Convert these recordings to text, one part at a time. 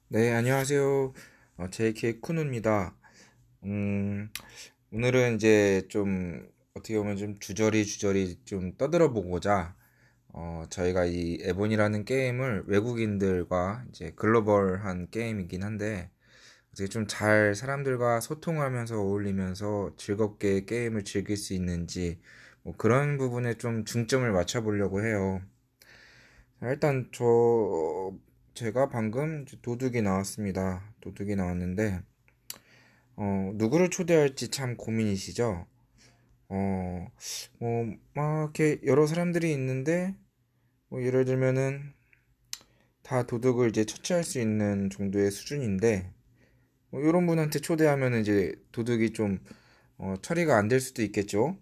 네, 안녕하세요. JK 쿠누입니다. 음, 오늘은 이제 좀 어떻게 보면 좀 주저리 좀 떠들어 보고자 저희가 이 에본이라는 게임을 외국인들과 이제 글로벌한 게임이긴 한데 어떻게 좀 잘 사람들과 소통하면서 어울리면서 즐겁게 게임을 즐길 수 있는지 뭐 그런 부분에 좀 중점을 맞춰 보려고 해요. 자, 일단 제가 방금 이제 도둑이 나왔습니다. 도둑이 나왔는데 누구를 초대할지 참 고민이시죠? 어, 막 이렇게 여러 사람들이 있는데 뭐 예를 들면은 다 도둑을 이제 처치할 수 있는 정도의 수준인데 뭐 이런 분한테 초대하면 이제 도둑이 좀 처리가 안 될 수도 있겠죠?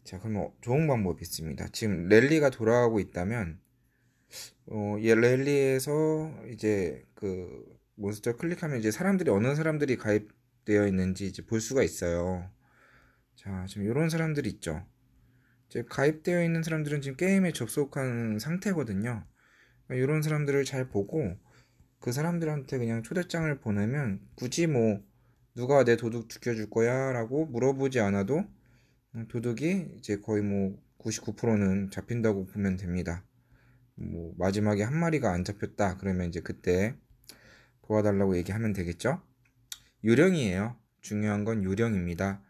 자, 그러면 좋은 방법이 있습니다. 지금 랠리가 돌아가고 있다면 이 랠리에서 이제 그 몬스터 클릭하면 이제 사람들이 어느 사람들이 가입되어 있는지 이제 볼 수가 있어요. 자, 지금 이런 사람들이 있죠. 이제 가입되어 있는 사람들은 지금 게임에 접속한 상태거든요. 이런 사람들을 잘 보고 그 사람들한테 그냥 초대장을 보내면 굳이 뭐 누가 내 도둑 지켜줄 거야 라고 물어보지 않아도 도둑이 이제 거의 뭐 99%는 잡힌다고 보면 됩니다. 뭐 마지막에 한 마리가 안 잡혔다 그러면 이제 그때 도와달라고 얘기하면 되겠죠. 요령이에요. 중요한 건 요령입니다.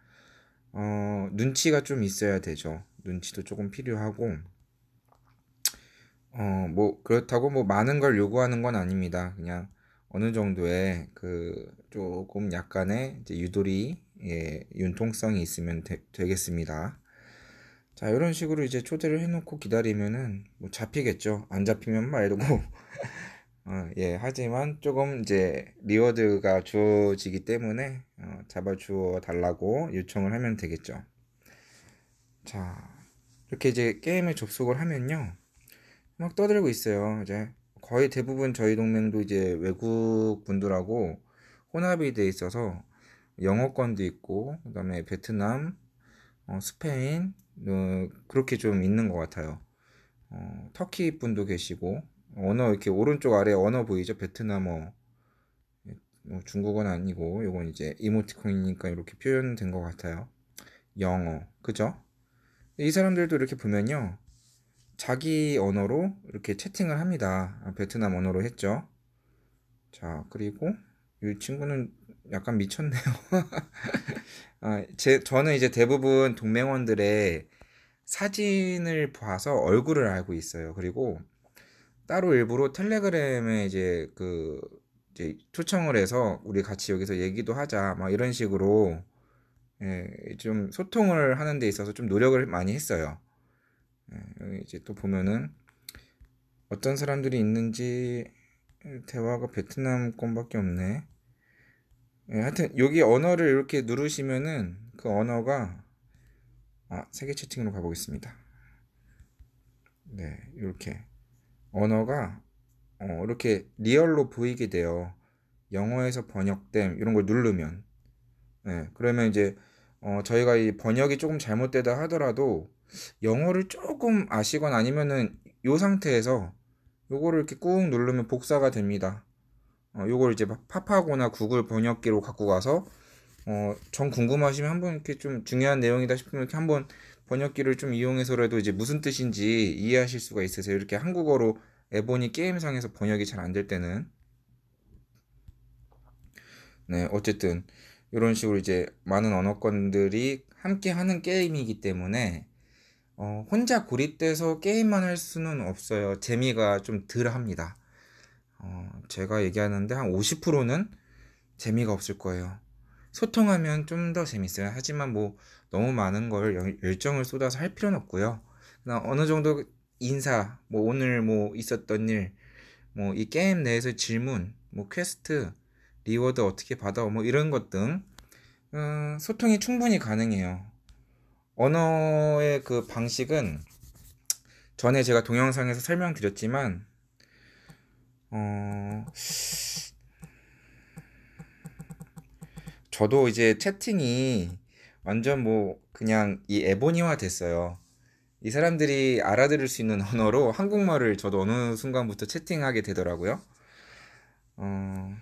눈치가 좀 있어야 되죠. 눈치도 조금 필요하고 뭐 그렇다고 뭐 많은 걸 요구하는 건 아닙니다. 그냥 어느 정도의 그 조금 약간의 이제 유도리 융통성이 있으면 되겠습니다. 자, 이런 식으로 이제 초대를 해놓고 기다리면은 뭐 잡히겠죠. 안 잡히면 말고 예, 하지만 조금 이제 리워드가 주어지기 때문에 잡아주어 달라고 요청을 하면 되겠죠. 자, 이렇게 이제 게임에 접속을 하면요. 막 떠들고 있어요. 이제 거의 대부분 저희 동맹도 이제 외국 분들하고 혼합이 돼 있어서 영어권도 있고, 그다음에 베트남, 스페인, 그렇게 좀 있는 것 같아요. 터키 분도 계시고, 언어 이렇게 오른쪽 아래 언어 보이죠? 베트남어, 중국어는 아니고 요건 이제 이모티콘이니까 이렇게 표현된 것 같아요. 영어, 그죠? 이 사람들도 이렇게 보면요, 자기 언어로 이렇게 채팅을 합니다. 베트남 언어로 했죠. 자, 그리고 이 친구는 약간 미쳤네요. 저는 이제 대부분 동맹원들의 사진을 봐서 얼굴을 알고 있어요. 그리고 따로 일부러 텔레그램에 이제 초청을 해서 우리 같이 여기서 얘기도 하자 막 이런 식으로 좀 소통을 하는 데 있어서 좀 노력을 많이 했어요. 여기 이제 또 보면은 어떤 사람들이 있는지 대화가 베트남 건밖에 없네. 하여튼 여기 언어를 이렇게 누르시면은 그 언어가 세계 채팅으로 가보겠습니다. 네, 이렇게 언어가 이렇게 리얼로 보이게 돼요. 영어에서 번역됨 이런 걸 누르면 그러면 이제 저희가 이 번역이 조금 잘못되다 하더라도 영어를 조금 아시거나 아니면은 요 상태에서 요거를 이렇게 꾹 누르면 복사가 됩니다. 요걸 이제 팝하거나 구글 번역기로 갖고 가서 전 궁금하시면 한번 이렇게 좀 중요한 내용이다 싶으면 이렇게 한번 번역기를 좀 이용해서라도 이제 무슨 뜻인지 이해하실 수가 있으세요. 이렇게 한국어로 에보니 게임상에서 번역이 잘 안 될 때는 네, 어쨌든 이런 식으로 이제 많은 언어권들이 함께 하는 게임이기 때문에 혼자 고립돼서 게임만 할 수는 없어요. 재미가 좀 덜합니다. 제가 얘기하는데 한 50%는 재미가 없을 거예요. 소통하면 좀 더 재밌어요. 하지만 뭐 너무 많은 걸 열정을 쏟아서 할 필요는 없고요. 그냥 어느 정도 인사, 뭐 오늘 뭐 있었던 일, 뭐 이 게임 내에서 질문, 뭐 퀘스트, 리워드 어떻게 받아, 뭐 이런 것 등 소통이 충분히 가능해요. 언어의 그 방식은 전에 제가 동영상에서 설명드렸지만 어, 저도 이제 채팅이 완전 뭐 그냥 이 에보니화 됐어요. 이 사람들이 알아들을 수 있는 언어로 한국말을 저도 어느 순간부터 채팅하게 되더라고요. 어,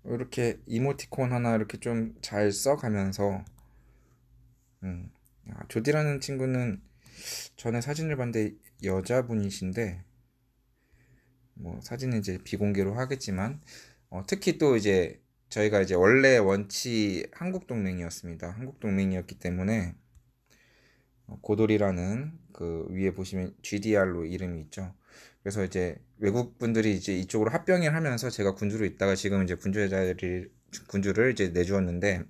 이렇게 이모티콘 하나 이렇게 좀 잘 써가면서, 음, 조디라는 친구는 전에 사진을 봤는데 여자분이신데, 뭐 사진은 이제 비공개로 하겠지만, 특히 또 이제 저희가 이제 원래 원치 한국 동맹이었습니다. 한국 동맹이었기 때문에 고돌이라는 그 위에 보시면 GDR로 이름이 있죠. 그래서 이제 외국 분들이 이제 이쪽으로 합병을 하면서 제가 군주로 있다가 지금 이제 군주를 이제 내주었는데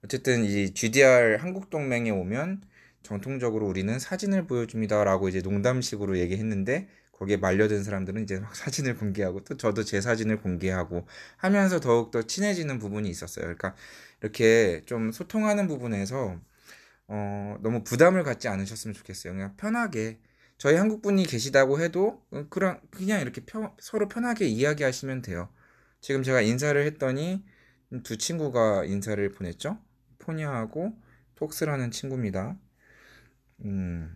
어쨌든 이 GDR 한국 동맹에 오면 정통적으로 우리는 사진을 보여줍니다라고 이제 농담식으로 얘기했는데 거기에 말려든 사람들은 이제 막 사진을 공개하고 또 저도 제 사진을 공개하고 하면서 더욱더 친해지는 부분이 있었어요. 그러니까 이렇게 좀 소통하는 부분에서 너무 부담을 갖지 않으셨으면 좋겠어요. 그냥 편하게 저희 한국 분이 계시다고 해도 그냥 이렇게 서로 편하게 이야기하시면 돼요. 지금 제가 인사를 했더니 두 친구가 인사를 보냈죠. 포니아하고 톡스라는 친구입니다. 음,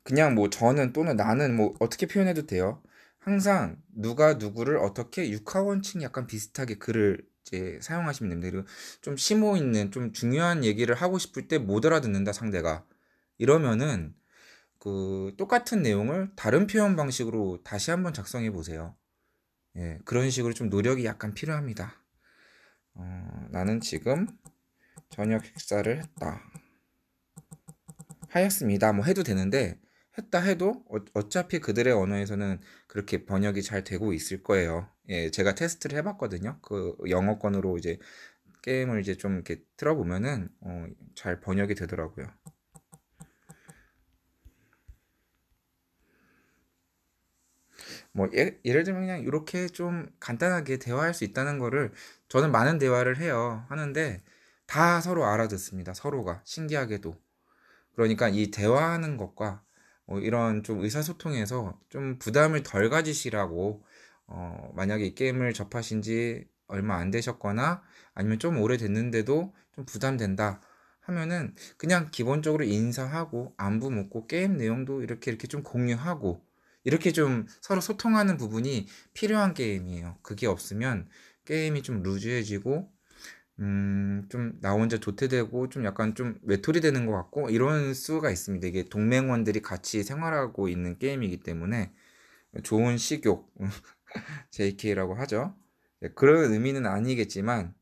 그냥 뭐 저는 또는 나는 뭐 어떻게 표현해도 돼요. 항상 누가 누구를 어떻게 육하원칙 약간 비슷하게 글을 이제 사용하시면 됩니다. 그리고 좀 심오 있는 좀 중요한 얘기를 하고 싶을 때 못 알아듣는다 상대가. 이러면은 그 똑같은 내용을 다른 표현 방식으로 다시 한번 작성해 보세요. 예, 그런 식으로 좀 노력이 약간 필요합니다. 나는 지금 저녁 식사를 했다. 하였습니다. 뭐 해도 되는데 했다 해도 어차피 그들의 언어에서는 그렇게 번역이 잘 되고 있을 거예요. 예, 제가 테스트를 해봤거든요. 그 영어권으로 이제 게임을 이제 좀 이렇게 틀어보면은 잘 번역이 되더라고요. 뭐 예를 들면 그냥 이렇게 좀 간단하게 대화할 수 있다는 거를 저는 많은 대화를 해요. 하는데 다 서로 알아듣습니다. 서로가 신기하게도. 그러니까 이 대화하는 것과 이런 좀 의사소통에서 좀 부담을 덜 가지시라고 만약에 이 게임을 접하신 지 얼마 안 되셨거나 아니면 좀 오래됐는데도 좀 부담된다 하면은 그냥 기본적으로 인사하고 안부 묻고 게임 내용도 이렇게 좀 공유하고 이렇게 좀 서로 소통하는 부분이 필요한 게임이에요. 그게 없으면 게임이 좀 루즈해지고 좀 나 혼자 도태되고 좀 약간 좀 외톨이 되는 것 같고 이런 수가 있습니다. 이게 동맹원들이 같이 생활하고 있는 게임이기 때문에 좋은 식욕, JK라고 하죠. 예, 그런 의미는 아니겠지만,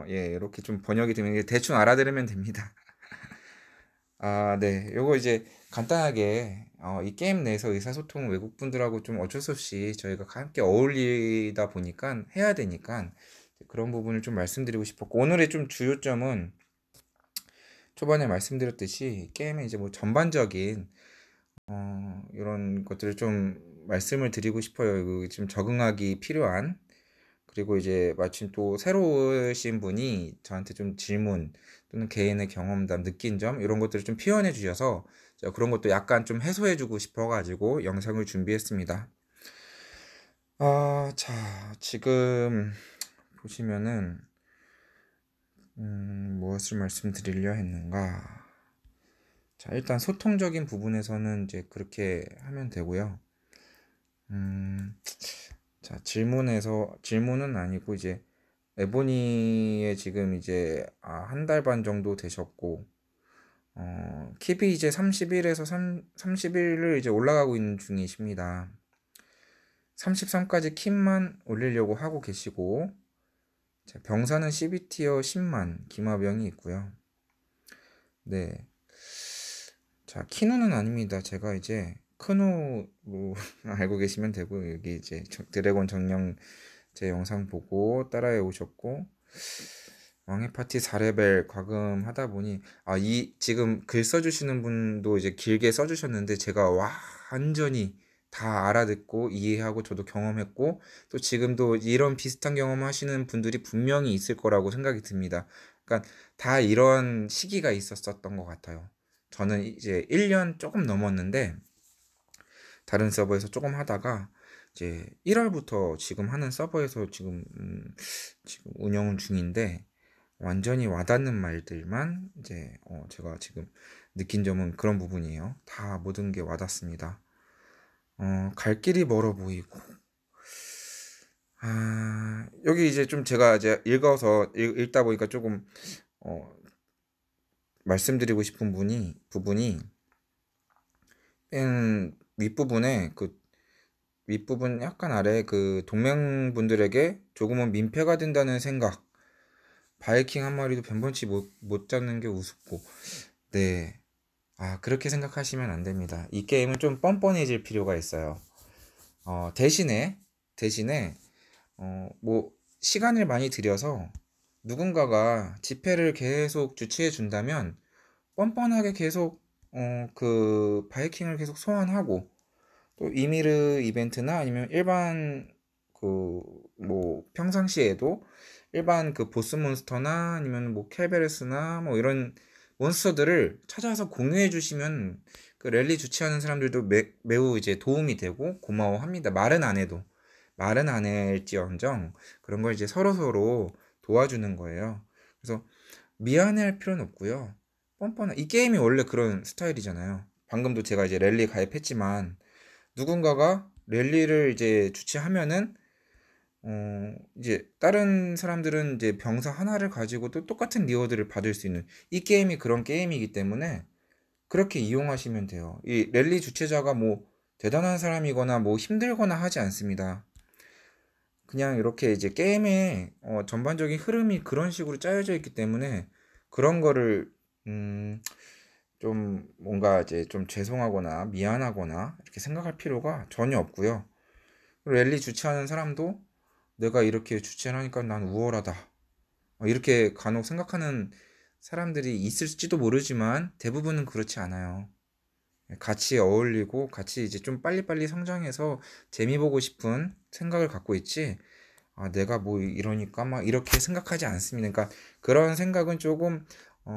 예, 이렇게 좀 번역이 되면 대충 알아들으면 됩니다. 아, 네. 요거 이제 간단하게 이 게임 내에서 의사소통은 외국분들하고 좀 어쩔 수 없이 저희가 함께 어울리다 보니까 해야 되니까 그런 부분을 좀 말씀드리고 싶었고 오늘의 좀 주요점은 초반에 말씀드렸듯이 게임의 이제 뭐 전반적인 이런 것들을 좀 말씀을 드리고 싶어요. 좀 적응하기 필요한 그리고 이제 마침 또 새로 오신 분이 저한테 좀 질문 또는 개인의 경험담, 느낀 점 이런 것들을 좀 표현해 주셔서 제가 그런 것도 약간 좀 해소해 주고 싶어가지고 영상을 준비했습니다. 자, 지금 보시면은 무엇을 말씀드리려 했는가? 자, 일단 소통적인 부분에서는 이제 그렇게 하면 되고요. 음, 자, 질문은 아니고 이제 에보니에 지금 이제 한 달 반 정도 되셨고 킵이 이제 31에서 31을 이제 올라가고 있는 중이십니다. 33까지 킵만 올리려고 하고 계시고 자, 병사는 12티어 10만 기마병이 있고요. 네. 자, 키누는 아닙니다. 제가 이제 크누로 알고 계시면 되고 여기 이제 드래곤 정령 제 영상 보고 따라해 오셨고 왕의 파티 4레벨 과금하다 보니 이 지금 글 써주시는 분도 이제 길게 써주셨는데 제가 완전히 다 알아듣고 이해하고 저도 경험했고 또 지금도 이런 비슷한 경험 하시는 분들이 분명히 있을 거라고 생각이 듭니다. 그러니까 다 이런 시기가 있었었던 것 같아요. 저는 이제 1년 조금 넘었는데 다른 서버에서 조금 하다가 이제 1월부터 지금 하는 서버에서 지금 운영 중인데 완전히 와닿는 말들만 이제 제가 지금 느낀 점은 그런 부분이에요. 다 모든 게 와닿습니다. 갈 길이 멀어 보이고 여기 이제 좀 제가 이제 읽다 보니까 조금 어, 말씀드리고 싶은 부분이 맨 윗부분에 그 윗부분 약간 아래 그 동맹분들에게 조금은 민폐가 된다는 생각. 바이킹 한 마리도 변번치 못 잡는 게 우습고. 네. 그렇게 생각하시면 안 됩니다. 이 게임은 좀 뻔뻔해질 필요가 있어요. 대신에, 뭐, 시간을 많이 들여서 누군가가 집회를 계속 주최해 준다면 뻔뻔하게 계속, 그, 바이킹을 계속 소환하고 또 이미르 이벤트나 아니면 일반 그 뭐 평상시에도 일반 그 보스 몬스터나 아니면 뭐 켈베르스나 뭐 이런 몬스터들을 찾아서 공유해 주시면 그 랠리 주최하는 사람들도 매우 이제 도움이 되고 고마워합니다. 말은 안 할지언정 그런 걸 이제 서로 도와주는 거예요. 그래서 미안해할 필요는 없고요. 뻔뻔한 이 게임이 원래 그런 스타일이잖아요. 방금도 제가 이제 랠리 가입했지만 누군가가 랠리를 이제 주최하면은 이제 다른 사람들은 이제 병사 하나를 가지고 또 똑같은 리워드를 받을 수 있는 이 게임이 그런 게임이기 때문에 그렇게 이용하시면 돼요. 이 랠리 주최자가 뭐 대단한 사람이거나 뭐 힘들거나 하지 않습니다. 그냥 이렇게 이제 게임의 전반적인 흐름이 그런 식으로 짜여져 있기 때문에 그런 거를 좀 뭔가 이제 좀 죄송하거나 미안하거나 이렇게 생각할 필요가 전혀 없고요. 랠리 주최하는 사람도 내가 이렇게 주최를 하니까 난 우월하다. 이렇게 간혹 생각하는 사람들이 있을지도 모르지만 대부분은 그렇지 않아요. 같이 어울리고 같이 이제 좀 빨리빨리 성장해서 재미 보고 싶은 생각을 갖고 있지. 내가 뭐 이러니까 막 이렇게 생각하지 않습니다. 그러니까 그런 생각은 조금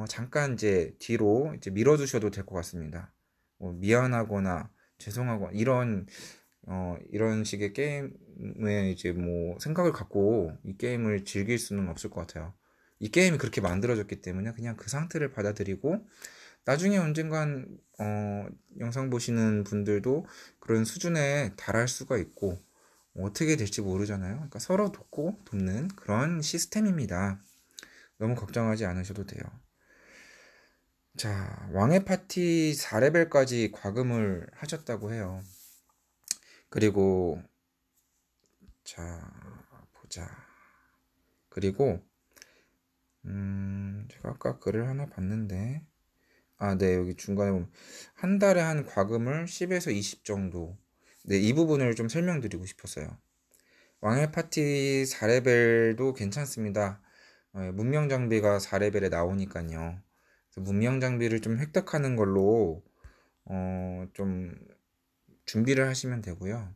잠깐 이제 뒤로 이제 밀어두셔도 될 것 같습니다. 뭐 미안하거나 죄송하거나 이런 식의 게임에 이제 뭐 생각을 갖고 이 게임을 즐길 수는 없을 것 같아요. 이 게임이 그렇게 만들어졌기 때문에 그냥 그 상태를 받아들이고 나중에 언젠간 영상 보시는 분들도 그런 수준에 달할 수가 있고 어떻게 될지 모르잖아요. 그러니까 서로 돕는 그런 시스템입니다. 너무 걱정하지 않으셔도 돼요. 자, 왕의 파티 4레벨까지 과금을 하셨다고 해요. 그리고 자, 보자. 그리고 제가 아까 글을 하나 봤는데 네, 여기 중간에 보면 한 달에 한 과금을 10에서 20 정도. 네, 이 부분을 좀 설명드리고 싶었어요. 왕의 파티 4레벨도 괜찮습니다. 문명 장비가 4레벨에 나오니까요. 문명 장비를 좀 획득하는 걸로 좀 준비를 하시면 되고요.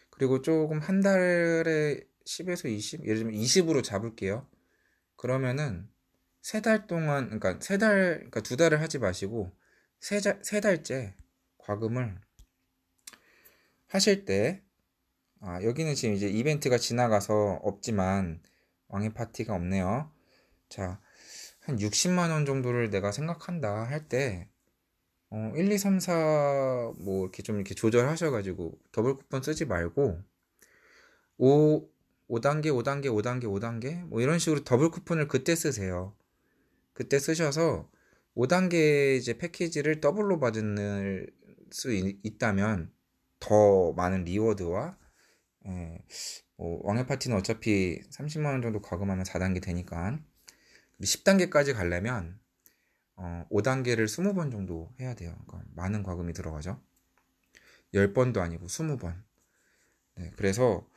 그리고 조금 한 달에 10에서 20, 예를 들면 20으로 잡을게요. 그러면은 세 달 동안, 그러니까 그러니까 두 달을 하지 마시고 세 달째 과금을 하실 때, 여기는 지금 이제 이벤트가 지나가서 없지만 왕의 파티가 없네요. 자, 한 60만 원 정도를 내가 생각한다 할 때, 1, 2, 3, 4, 뭐, 이렇게 좀 이렇게 조절하셔가지고, 더블 쿠폰 쓰지 말고, 5, 5단계, 5단계, 5단계, 5단계, 뭐 이런 식으로 더블 쿠폰을 그때 쓰세요. 그때 쓰셔서 5단계 이제 패키지를 더블로 받을 수 있다면 더 많은 리워드와 예, 왕의 파티는 어차피 30만 원 정도 과금하면 4단계 되니까 10단계까지 가려면 5단계를 20번 정도 해야 돼요. 그러니까 많은 과금이 들어가죠. 10번도 아니고 20번. 네, 그래서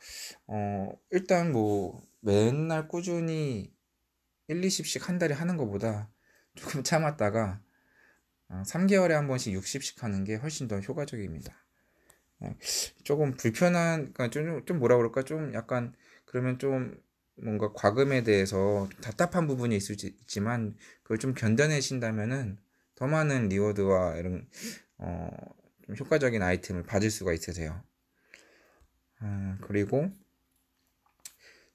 일단 뭐 맨날 꾸준히 1, 20씩 한 달에 하는 것보다 조금 참았다가 3개월에 한 번씩 60씩 하는 게 훨씬 더 효과적입니다. 조금 불편한, 그러니까 좀 뭐라 그럴까, 좀 약간, 그러면 좀 뭔가 과금에 대해서 좀 답답한 부분이 있을 수 있지만, 그걸 좀 견뎌내신다면은 더 많은 리워드와 이런, 좀 효과적인 아이템을 받을 수가 있으세요. 그리고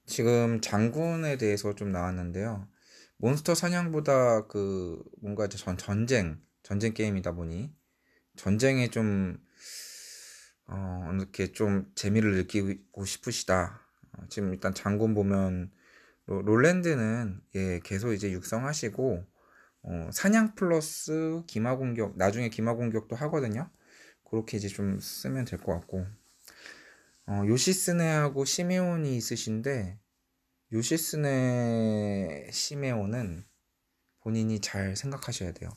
지금 장군에 대해서 좀 나왔는데요. 몬스터 사냥보다 그 뭔가 이제 전쟁 게임이다 보니 전쟁에 좀 이렇게 좀 재미를 느끼고 싶으시다. 지금 일단 장군 보면 롤랜드는 예, 계속 이제 육성하시고 사냥 플러스 기마 공격 나중에 기마 공격도 하거든요. 그렇게 이제 좀 쓰면 될 것 같고 요시스네하고 시메온이 있으신데 요시스네 시메온은 본인이 잘 생각하셔야 돼요.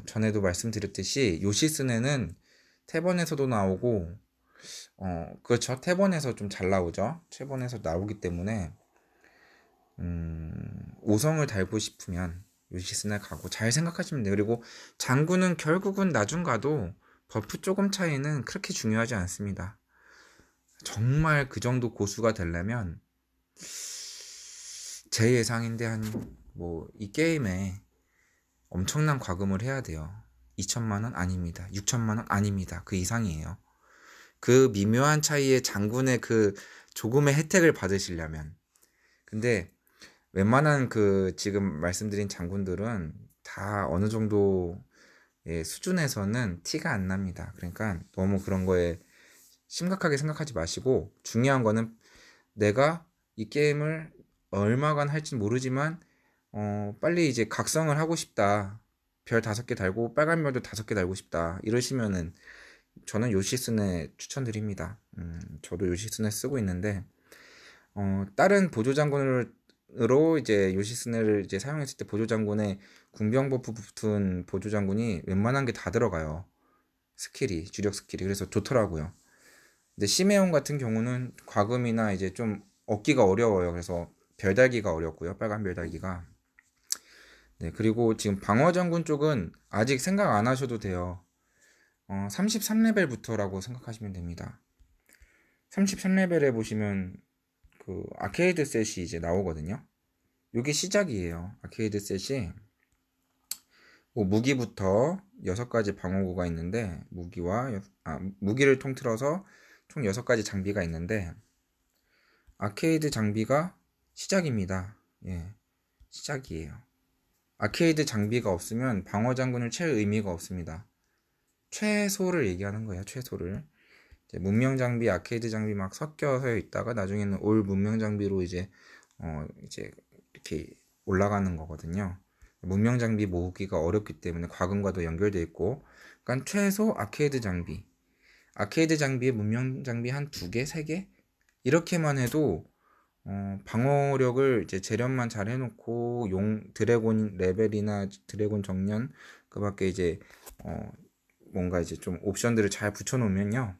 전에도 말씀드렸듯이 요시스네는 태번에서도 나오고 그렇죠. 태번에서 좀 잘 나오죠. 태번에서 나오기 때문에 5성을 달고 싶으면 요시스네 가고 잘 생각하시면 돼요. 그리고 장군은 결국은 나중 가도 버프 조금 차이는 그렇게 중요하지 않습니다. 정말 그 정도 고수가 되려면 제 예상인데 한 뭐 이 게임에 엄청난 과금을 해야 돼요. 2천만 원 아닙니다. 6천만 원 아닙니다. 그 이상이에요. 그 미묘한 차이의 장군의 그 조금의 혜택을 받으시려면. 근데 웬만한 그 지금 말씀드린 장군들은 다 어느 정도 수준에서는 티가 안 납니다. 그러니까 너무 그런 거에 심각하게 생각하지 마시고 중요한 거는 내가 이 게임을 얼마간 할지 모르지만 빨리 이제 각성을 하고 싶다. 별 5개 달고 빨간 별도 5개 달고 싶다. 이러시면은 저는 요시스네 추천드립니다. 저도 요시스네 쓰고 있는데 다른 보조 장군으로 이제 요시스네를 이제 사용했을 때 보조 장군의 궁병 버프 붙은 보조 장군이 웬만한 게 다 들어가요. 스킬이 주력 스킬이 그래서 좋더라고요. 근데 시메온 같은 경우는 과금이나 이제 좀 얻기가 어려워요. 그래서 별 달기가 어렵고요. 빨간 별 달기가. 네, 그리고 지금 방어 장군 쪽은 아직 생각 안 하셔도 돼요. 33레벨부터라고 생각하시면 됩니다. 33레벨에 보시면 그 아케이드 셋이 이제 나오거든요. 이게 시작이에요. 아케이드 셋이 뭐 무기부터 6가지 방어구가 있는데 무기를 통틀어서 총 6가지 장비가 있는데 아케이드 장비가 시작입니다. 예, 시작이에요. 아케이드 장비가 없으면 방어 장군을 칠 의미가 없습니다. 최소를 얘기하는 거예요. 최소를. 이제 문명 장비, 아케이드 장비 막 섞여서 있다가 나중에는 올 문명 장비로 이제 이렇게 올라가는 거거든요. 문명 장비 모으기가 어렵기 때문에 과금과도 연결돼 있고, 그러니까 최소 아케이드 장비, 아케이드 장비에 문명 장비 한 2개, 3개 이렇게만 해도 방어력을 이제 재련만 잘 해놓고 드래곤 레벨이나 드래곤 정년 그밖에 이제 뭔가 이제 좀 옵션들을 잘 붙여놓으면요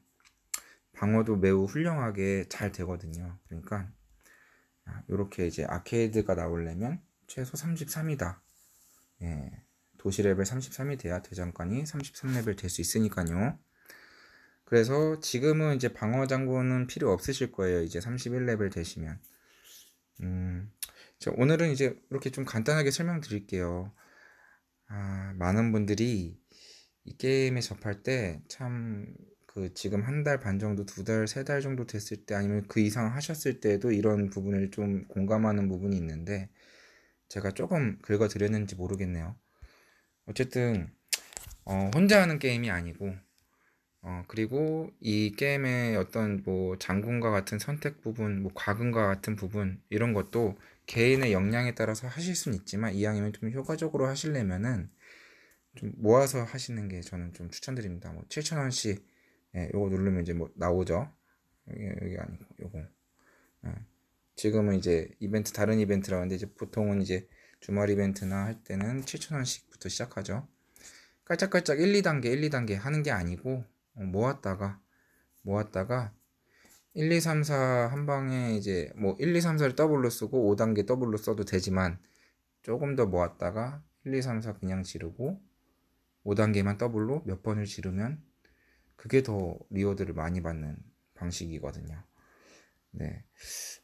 방어도 매우 훌륭하게 잘 되거든요. 그러니까 이렇게 이제 아케이드가 나오려면 최소 33이다. 예, 도시 레벨 33이 돼야 대장간이 33레벨 될 수 있으니까요. 그래서 지금은 이제 방어 장군은 필요 없으실 거예요. 이제 31레벨 되시면. 오늘은 이제 이렇게 좀 간단하게 설명드릴게요. 많은 분들이 이 게임에 접할 때 참 그 지금 한 달 반 정도, 2달, 3달 정도 됐을 때 아니면 그 이상 하셨을 때도 이런 부분을 좀 공감하는 부분이 있는데 제가 조금 긁어드렸는지 모르겠네요. 어쨌든 혼자 하는 게임이 아니고 그리고 이 게임의 어떤 뭐 장군과 같은 선택 부분, 뭐 과금과 같은 부분 이런 것도 개인의 역량에 따라서 하실 수는 있지만 이왕이면 좀 효과적으로 하시려면은 좀 모아서 하시는 게 저는 좀 추천드립니다. 뭐 7,000원씩 요거 누르면 이제 뭐 나오죠. 여기 아니고 요거. 예. 지금은 이제 다른 이벤트라고 하는데 이제 보통은 이제 주말 이벤트나 할 때는 7,000원씩부터 시작하죠. 깔짝깔짝 1, 2단계, 1, 2단계 하는 게 아니고 모았다가 1, 2, 3, 4 한 방에 이제 뭐 1, 2, 3, 4를 더블로 쓰고 5단계 더블로 써도 되지만 조금 더 모았다가 1, 2, 3, 4 그냥 지르고 5단계만 더블로 몇 번을 지르면 그게 더 리워드를 많이 받는 방식이거든요. 네.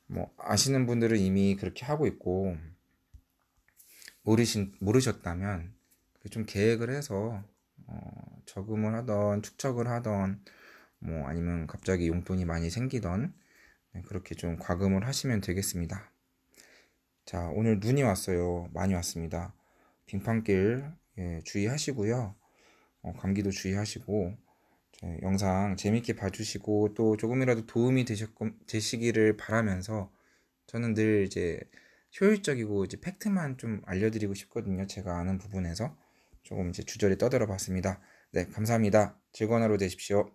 뭐 아시는 분들은 이미 그렇게 하고 있고 모르셨다면 좀 계획을 해서 저금을 하던 축적을 하던 뭐 아니면 갑자기 용돈이 많이 생기던 그렇게 좀 과금을 하시면 되겠습니다. 자, 오늘 눈이 왔어요. 많이 왔습니다. 빙판길 주의하시고요. 감기도 주의하시고 영상 재밌게 봐주시고 또 조금이라도 도움이 되시기를 바라면서 저는 늘 이제 효율적이고 이제 팩트만 좀 알려드리고 싶거든요. 제가 아는 부분에서 조금 이제 주저리 떠들어 봤습니다. 네, 감사합니다. 즐거운 하루 되십시오.